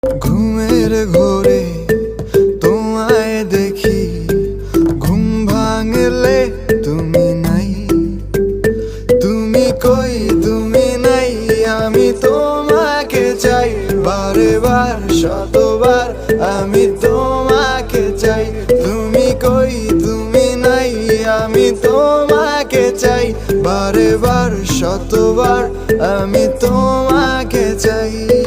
ঘুমের ঘোরে তোমায় দেখি, ঘুম ভাঙলে তুমি নাই। তুমি কই তুমি নাই, আমি তোমাকে চাই বারে বার শতবার, আমি তোমাকে চাই। তুমি কই তুমি নাই, আমি তোমাকে চাই বারে বার শতবার, আমি তোমাকে চাই।